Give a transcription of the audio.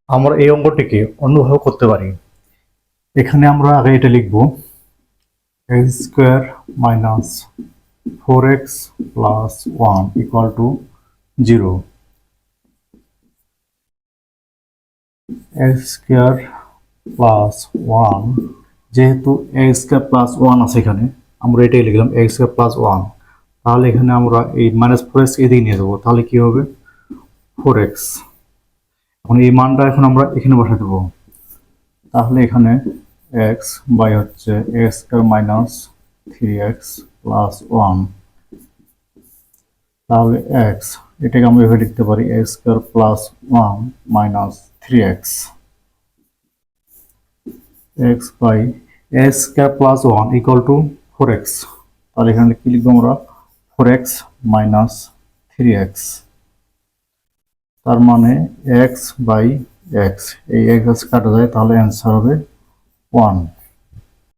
আমরা এই অঙ্কটিকে অন্যভাবে করতে পারি। এখানে আমরা আগে এটা লিখব, x square minus 4x plus 1 equal two 0। x square plus 1, যেহেতু x স্কোয়ার প্লাস 1 আছে এখানে, আমরা এটাই লিখলাম x স্কোয়ার প্লাস 1। তাহলে এখানে আমরা এই মাইনাস 4x এদিকে নিয়ে যাবো, তাহলে কি হবে 4x। এখন এই মানটা এখন আমরা এখানে বসে দেবো, তাহলে এখানে x বাই হচ্ছে x square minus 3x plus 1, তাহলে x এটাকে আমরা এভাবে লিখতে পারি x square plus 1 minus 3x, x by x square plus 1 equal to 4x। তাহলে এখানে কি লিখবো আমরা 4x মাইনাস 3x, তার মানে x বাই x, এই x কাটা যায়, তাহলে অ্যান্সার হবে 1।